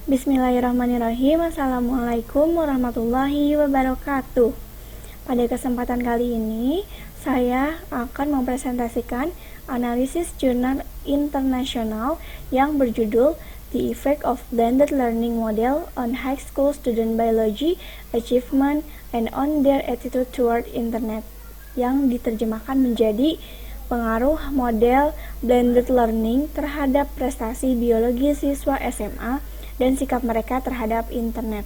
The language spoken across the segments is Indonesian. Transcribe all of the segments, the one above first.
Bismillahirrahmanirrahim. Assalamualaikum warahmatullahi wabarakatuh. Pada kesempatan kali ini, saya akan mempresentasikan analisis jurnal internasional yang berjudul The Effect of Blended Learning Model on High School Student Biology Achievement and on Their Attitude Toward Internet, yang diterjemahkan menjadi pengaruh model blended learning terhadap prestasi biologi siswa SMA dan sikap mereka terhadap internet.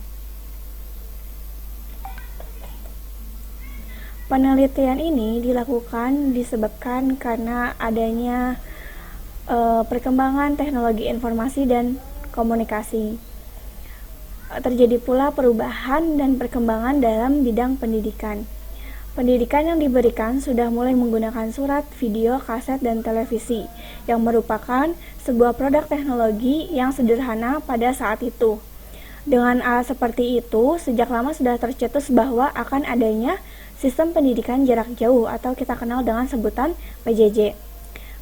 Penelitian ini dilakukan disebabkan karena adanya perkembangan teknologi informasi dan komunikasi. Terjadi pula perubahan dan perkembangan dalam bidang pendidikan. Pendidikan yang diberikan sudah mulai menggunakan surat, video, kaset, dan televisi, yang merupakan sebuah produk teknologi yang sederhana pada saat itu. Dengan alat seperti itu, sejak lama sudah tercetus bahwa akan adanya sistem pendidikan jarak jauh atau kita kenal dengan sebutan PJJ.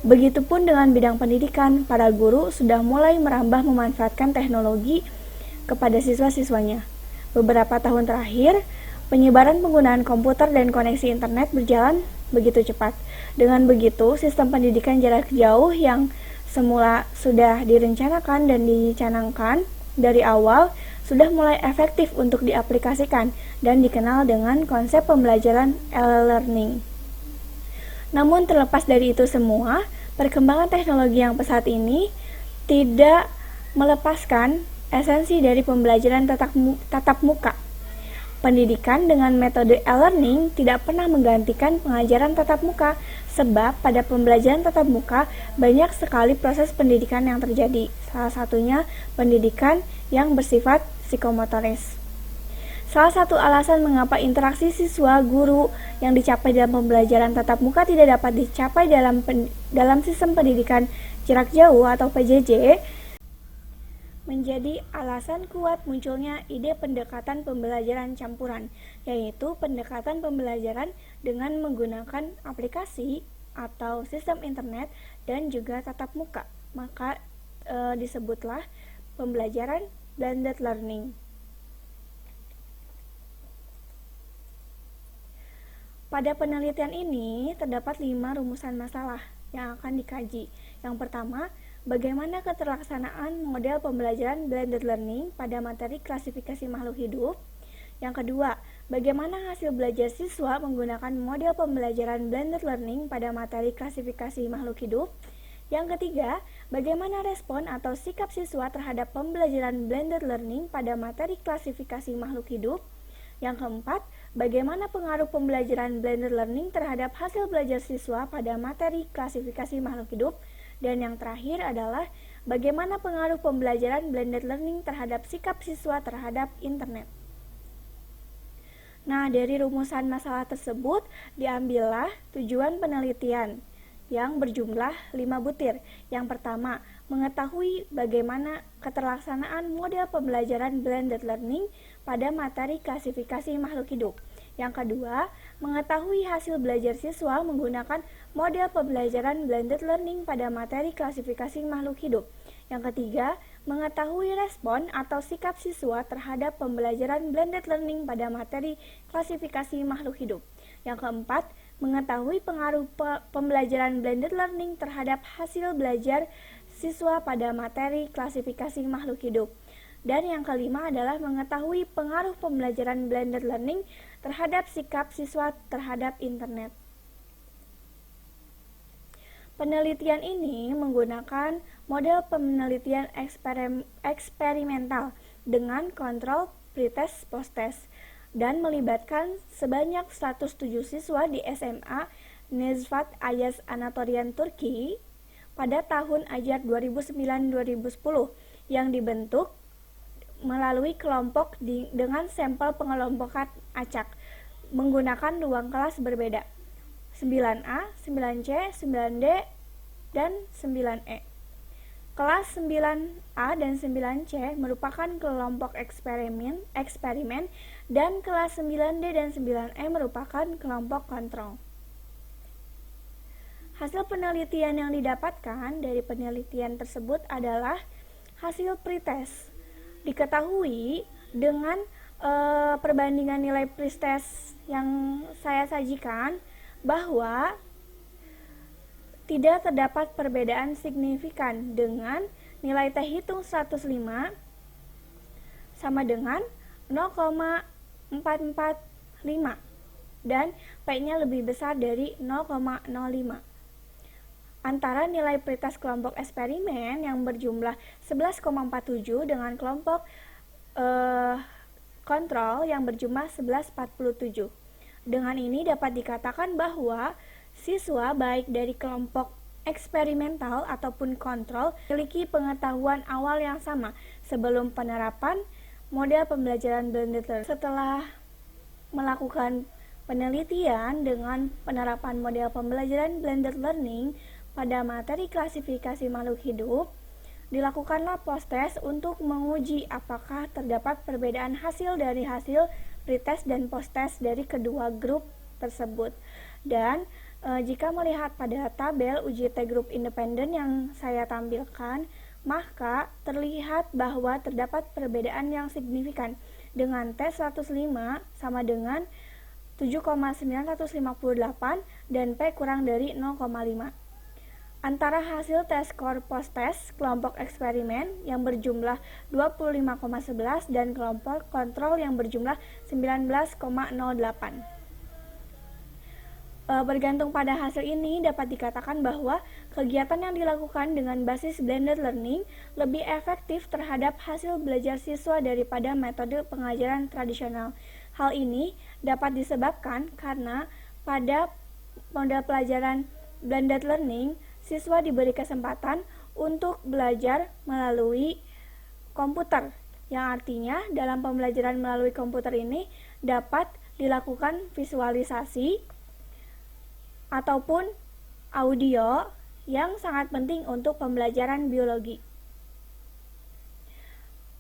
Begitupun dengan bidang pendidikan, para guru sudah mulai merambah memanfaatkan teknologi kepada siswa-siswanya. Beberapa tahun terakhir, penyebaran penggunaan komputer dan koneksi internet berjalan begitu cepat. Dengan begitu, sistem pendidikan jarak jauh yang semula sudah direncanakan dan dicanangkan dari awal sudah mulai efektif untuk diaplikasikan dan dikenal dengan konsep pembelajaran e-learning. Namun terlepas dari itu semua, perkembangan teknologi yang pesat ini tidak melepaskan esensi dari pembelajaran tatap muka. Pendidikan dengan metode e-learning tidak pernah menggantikan pengajaran tatap muka, sebab pada pembelajaran tatap muka banyak sekali proses pendidikan yang terjadi, salah satunya pendidikan yang bersifat psikomotoris. Salah satu alasan mengapa interaksi siswa-guru yang dicapai dalam pembelajaran tatap muka tidak dapat dicapai dalam sistem pendidikan jarak jauh atau PJJ menjadi alasan kuat munculnya ide pendekatan pembelajaran campuran, yaitu pendekatan pembelajaran dengan menggunakan aplikasi atau sistem internet dan juga tatap muka. Maka disebutlah pembelajaran blended learning. Pada penelitian ini terdapat 5 rumusan masalah yang akan dikaji. Yang pertama, bagaimana keterlaksanaan model pembelajaran blended learning pada materi klasifikasi makhluk hidup. Yang kedua, bagaimana hasil belajar siswa menggunakan model pembelajaran blended learning pada materi klasifikasi makhluk hidup. Yang ketiga, bagaimana respon atau sikap siswa terhadap pembelajaran blended learning pada materi klasifikasi makhluk hidup. Yang keempat, bagaimana pengaruh pembelajaran blended learning terhadap hasil belajar siswa pada materi klasifikasi makhluk hidup. Dan yang terakhir adalah bagaimana pengaruh pembelajaran blended learning terhadap sikap siswa terhadap internet. Nah, dari rumusan masalah tersebut diambillah tujuan penelitian yang berjumlah 5 butir. Yang pertama, mengetahui bagaimana keterlaksanaan model pembelajaran blended learning pada materi klasifikasi makhluk hidup. Yang kedua, mengetahui hasil belajar siswa menggunakan model pembelajaran blended learning pada materi klasifikasi makhluk hidup. Yang ketiga, mengetahui respon atau sikap siswa terhadap pembelajaran blended learning pada materi klasifikasi makhluk hidup. Yang keempat, mengetahui pengaruh pembelajaran blended learning terhadap hasil belajar siswa pada materi klasifikasi makhluk hidup. Dan yang kelima adalah mengetahui pengaruh pembelajaran blended learning terhadap sikap siswa terhadap internet. Penelitian ini menggunakan model penelitian eksperimental dengan kontrol pretest post-test dan melibatkan sebanyak 107 siswa di SMA Nezvat Ayaz Anatolian Turki pada tahun ajar 2009-2010 yang dibentuk melalui kelompok dengan sampel pengelompokan acak menggunakan ruang kelas berbeda 9A, 9C, 9D, dan 9E. Kelas 9A dan 9C merupakan kelompok eksperimen dan kelas 9D dan 9E merupakan kelompok kontrol. Hasil penelitian yang didapatkan dari penelitian tersebut adalah hasil pretest Diketahui dengan perbandingan nilai pretest yang saya sajikan bahwa tidak terdapat perbedaan signifikan dengan nilai T hitung 105 sama dengan 0,445 dan P-nya lebih besar dari 0,05. Antara nilai pretest kelompok eksperimen yang berjumlah 11,47 dengan kelompok kontrol yang berjumlah 11,47. Dengan ini dapat dikatakan bahwa siswa baik dari kelompok eksperimental ataupun kontrol memiliki pengetahuan awal yang sama sebelum penerapan model pembelajaran blended learning. Setelah melakukan penelitian dengan penerapan model pembelajaran blended learning pada materi klasifikasi makhluk hidup, dilakukanlah post-test untuk menguji apakah terdapat perbedaan hasil dari hasil pretest dan post-test dari kedua grup tersebut. Dan jika melihat pada tabel uji T grup independen yang saya tampilkan, maka terlihat bahwa terdapat perbedaan yang signifikan dengan T 105 sama dengan 7,958 dan P kurang dari 0,5. Antara hasil tes skor post-test kelompok eksperimen yang berjumlah 25,11 dan kelompok kontrol yang berjumlah 19,08. Bergantung pada hasil ini, dapat dikatakan bahwa kegiatan yang dilakukan dengan basis blended learning lebih efektif terhadap hasil belajar siswa daripada metode pengajaran tradisional. Hal ini dapat disebabkan karena pada model pelajaran blended learning, siswa diberi kesempatan untuk belajar melalui komputer, yang artinya dalam pembelajaran melalui komputer ini dapat dilakukan visualisasi ataupun audio yang sangat penting untuk pembelajaran biologi.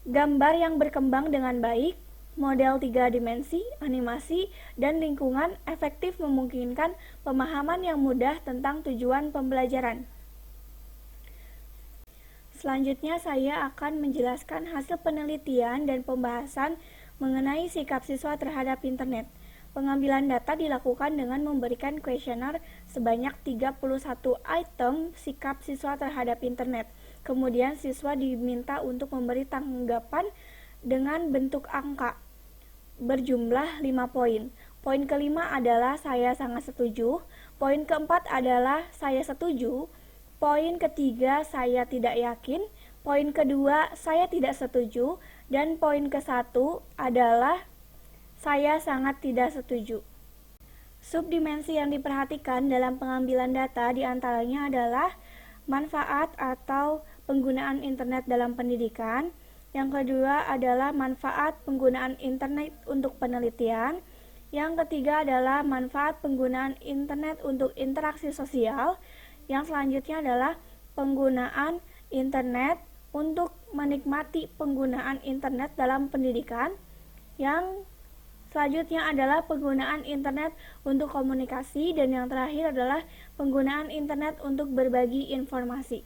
Gambar yang berkembang dengan baik, model 3 dimensi, animasi, dan lingkungan efektif memungkinkan pemahaman yang mudah tentang tujuan pembelajaran. Selanjutnya saya akan menjelaskan hasil penelitian dan pembahasan mengenai sikap siswa terhadap internet. Pengambilan data dilakukan dengan memberikan kuesioner sebanyak 31 item sikap siswa terhadap internet. Kemudian siswa diminta untuk memberi tanggapan dengan bentuk angka berjumlah 5 poin. Poin kelima adalah saya sangat setuju, poin keempat adalah saya setuju, poin ketiga saya tidak yakin, poin kedua saya tidak setuju, dan poin ke-1 adalah saya sangat tidak setuju. Subdimensi yang diperhatikan dalam pengambilan data diantaranya adalah manfaat atau penggunaan internet dalam pendidikan. Yang kedua adalah manfaat penggunaan internet untuk penelitian. Yang ketiga adalah manfaat penggunaan internet untuk interaksi sosial. Yang selanjutnya adalah penggunaan internet untuk menikmati penggunaan internet dalam pendidikan. Yang selanjutnya adalah penggunaan internet untuk komunikasi, dan yang terakhir adalah penggunaan internet untuk berbagi informasi.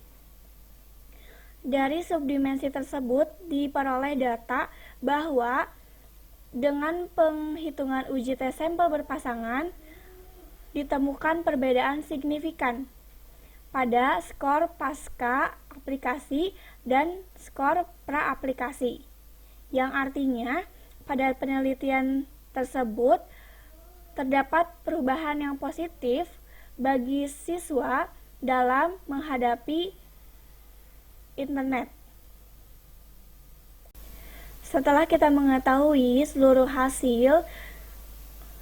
Dari subdimensi tersebut diperoleh data bahwa dengan penghitungan uji tes sampel berpasangan ditemukan perbedaan signifikan pada skor pasca aplikasi dan skor pra aplikasi, yang artinya pada penelitian tersebut terdapat perubahan yang positif bagi siswa dalam menghadapi internet. Setelah kita mengetahui seluruh hasil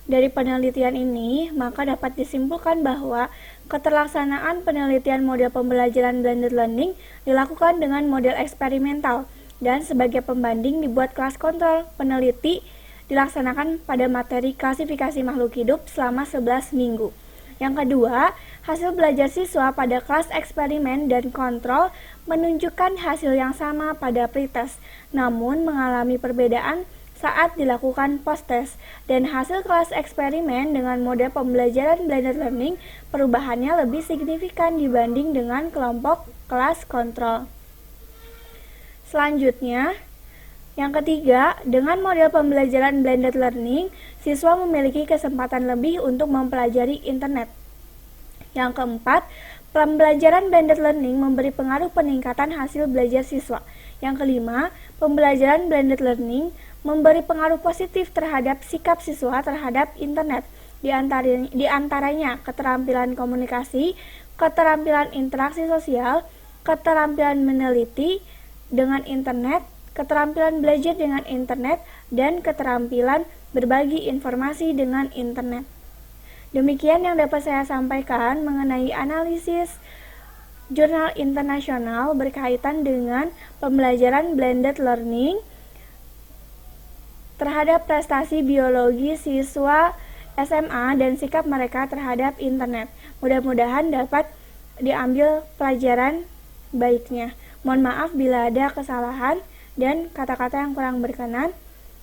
dari penelitian ini, maka dapat disimpulkan bahwa keterlaksanaan penelitian model pembelajaran blended learning dilakukan dengan model eksperimental, dan sebagai pembanding dibuat kelas kontrol peneliti dilaksanakan pada materi klasifikasi makhluk hidup selama 11 minggu. Yang kedua, hasil belajar siswa pada kelas eksperimen dan kontrol menunjukkan hasil yang sama pada pretest, namun mengalami perbedaan saat dilakukan post-test. Dan hasil kelas eksperimen dengan mode pembelajaran blended learning perubahannya lebih signifikan dibanding dengan kelompok kelas kontrol. Selanjutnya, Yang ketiga, dengan model pembelajaran blended learning, siswa memiliki kesempatan lebih untuk mempelajari internet. Yang keempat, pembelajaran blended learning memberi pengaruh peningkatan hasil belajar siswa. Yang kelima, pembelajaran blended learning memberi pengaruh positif terhadap sikap siswa terhadap internet. Di antaranya keterampilan komunikasi, keterampilan interaksi sosial, keterampilan meneliti dengan internet, keterampilan belajar dengan internet, dan keterampilan berbagi informasi dengan internet. Demikian yang dapat saya sampaikan mengenai analisis jurnal internasional berkaitan dengan pembelajaran blended learning terhadap prestasi biologi siswa SMA dan sikap mereka terhadap internet. Mudah-mudahan dapat diambil pelajaran baiknya. Mohon maaf bila ada kesalahan dan kata-kata yang kurang berkenan.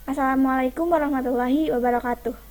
Assalamualaikum warahmatullahi wabarakatuh.